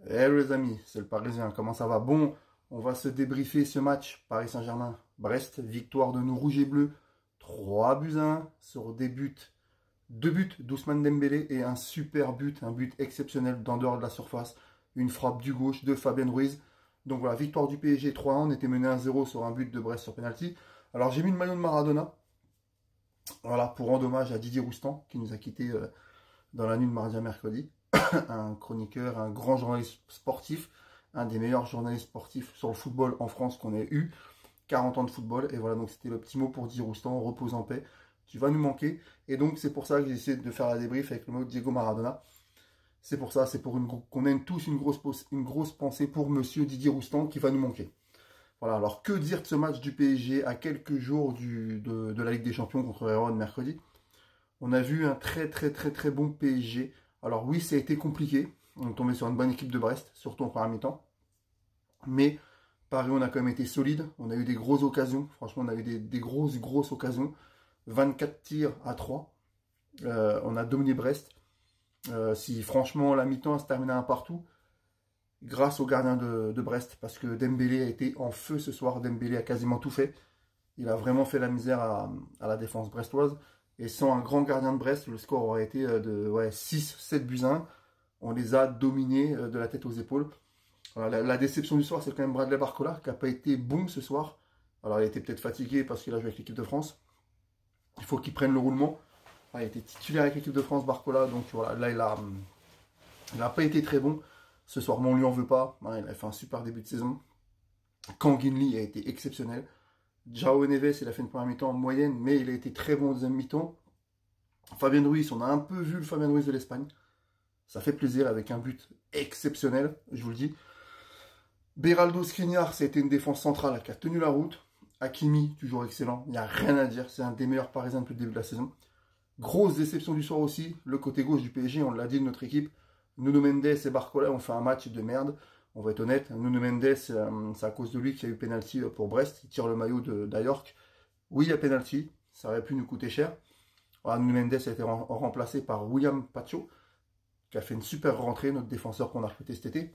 Hello les amis, c'est le Parisien, comment ça va? Bon, on va se débriefer ce match Paris Saint-Germain-Brest, victoire de nos rouges et bleus, 3 buts à 1 sur des buts, 2 buts d'Ousmane Dembélé et un super but, un but exceptionnel d'en dehors de la surface, une frappe du gauche de Fabien Ruiz. Donc voilà, victoire du PSG 3-1, on était mené 1-0 sur un but de Brest sur penalty. Alors j'ai mis le maillot de Maradona, voilà, pour rendre hommage à Didier Roustan qui nous a quittés dans la nuit de mardi à mercredi. Un chroniqueur, un grand journaliste sportif, un des meilleurs journalistes sportifs sur le football en France qu'on ait eu. 40 ans de football, et voilà, donc c'était le petit mot pour dire Roustan, repose en paix, tu vas nous manquer. Et donc c'est pour ça que j'ai essayé de faire la débrief avec le mot de Diego Maradona. C'est pour ça, c'est pour qu'on ait tous une grosse pensée pour monsieur Didier Roustan qui va nous manquer. Voilà, alors que dire de ce match du PSG à quelques jours de la Ligue des Champions contre Vérone mercredi? On a vu un très bon PSG. Alors oui, ça a été compliqué. On est tombé sur une bonne équipe de Brest, surtout en première mi-temps. Mais Paris, on a quand même été solide. On a eu des grosses occasions. Franchement, on a eu des grosses occasions. 24 tirs à 3. On a dominé Brest. Si franchement la mi-temps se terminait un partout, grâce au gardien de Brest, parce que Dembélé a été en feu ce soir. Dembélé a quasiment tout fait. Il a vraiment fait la misère à la défense brestoise. Et sans un grand gardien de Brest, le score aurait été de 6-7 buts à 1. On les a dominés de la tête aux épaules. Voilà, la déception du soir, c'est quand même Bradley Barcola, qui n'a pas été bon ce soir. Alors, il était peut-être fatigué parce qu'il a joué avec l'équipe de France. Il faut qu'il prenne le roulement. Il a été titulaire avec l'équipe de France, Barcola. Donc, voilà, là, il n'a pas été très bon. Ce soir, mais on ne lui en veut pas. Il a fait un super début de saison. Kanginli a été exceptionnel. João Neves, il a fait une première mi-temps en moyenne, mais il a été très bon en deuxième mi-temps. Fabien Ruiz, on a un peu vu le Fabien Ruiz de l'Espagne. Ça fait plaisir avec un but exceptionnel, je vous le dis. Beraldo Skriniar, c'était une défense centrale qui a tenu la route. Hakimi, toujours excellent, il n'y a rien à dire. C'est un des meilleurs Parisiens depuis le début de la saison. Grosse déception du soir aussi, le côté gauche du PSG, on l'a dit de notre équipe. Nuno Mendes et Barcola ont fait un match de merde. On va être honnête, Nuno Mendes, c'est à cause de lui qu'il y a eu penalty pour Brest. Il tire le maillot d'Ajorc. Oui, il y a penalty, ça aurait pu nous coûter cher. Voilà, Nuno Mendes a été remplacé par William Pacho, qui a fait une super rentrée, notre défenseur qu'on a recruté cet été.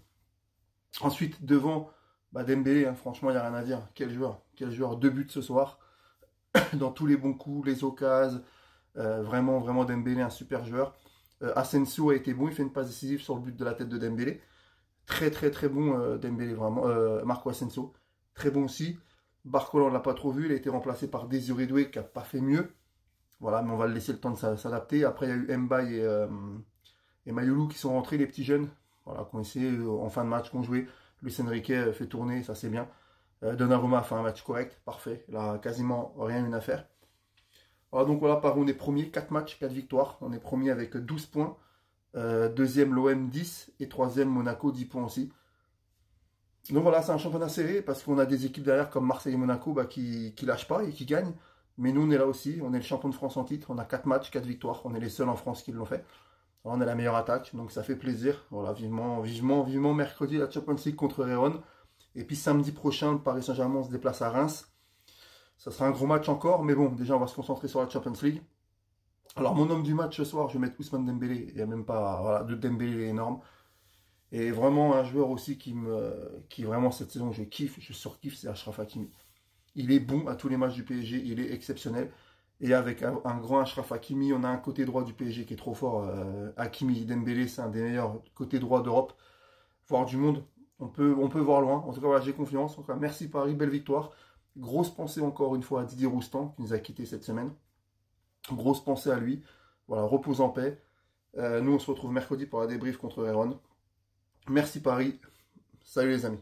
Ensuite, devant Dembélé, franchement, il n'y a rien à dire. Quel joueur, 2 buts ce soir, dans tous les bons coups, les occasions. Vraiment Dembélé, un super joueur. Asensio a été bon, il fait une passe décisive sur le but de la tête de Dembélé. Très bon Dembélé, vraiment. Marco Asensio, très bon aussi. Barcola, on ne l'a pas trop vu, il a été remplacé par Désiré Doué, qui n'a pas fait mieux. Voilà, mais on va le laisser le temps de s'adapter. Après, il y a eu Mbaye et Mayulu qui sont rentrés, les petits jeunes, voilà, qui ont essayé en fin de match, qui ont joué. Luis Enrique fait tourner, ça c'est bien. Donnarumma a fait un match correct, parfait. Il a quasiment rien une affaire. Voilà, donc voilà, Paris, on est premier, 4 matchs, 4 victoires. On est premier avec 12 points. Deuxième l'OM 10 et troisième Monaco 10 points aussi. Donc voilà, c'est un championnat serré parce qu'on a des équipes derrière comme Marseille et Monaco qui lâchent pas et qui gagnent. Mais nous, on est là aussi, on est le champion de France en titre, on a 4 matchs, 4 victoires, on est les seuls en France qui l'ont fait. Alors, on a la meilleure attaque, donc ça fait plaisir. Voilà, vivement mercredi la Champions League contre Vérone. Et puis samedi prochain, le Paris Saint-Germain se déplace à Reims. Ça sera un gros match encore, mais bon, déjà on va se concentrer sur la Champions League. Alors mon homme du match ce soir, je vais mettre Ousmane Dembélé. Il n'y a même pas, voilà, de Dembélé est énorme. Et vraiment un joueur aussi qui vraiment cette saison je kiffe, je surkiffe, c'est Achraf Hakimi. Il est bon à tous les matchs du PSG, il est exceptionnel. Et avec un grand Achraf Hakimi, on a un côté droit du PSG qui est trop fort. Hakimi, Dembélé, c'est un des meilleurs côtés droits d'Europe, voire du monde. On peut voir loin. En tout cas, voilà, j'ai confiance. Donc, merci Paris, belle victoire. Grosse pensée encore une fois à Didier Roustan qui nous a quittés cette semaine. Grosse pensée à lui. Voilà, repose en paix. Nous, on se retrouve mercredi pour la débrief contre Vérone. Merci Paris. Salut les amis.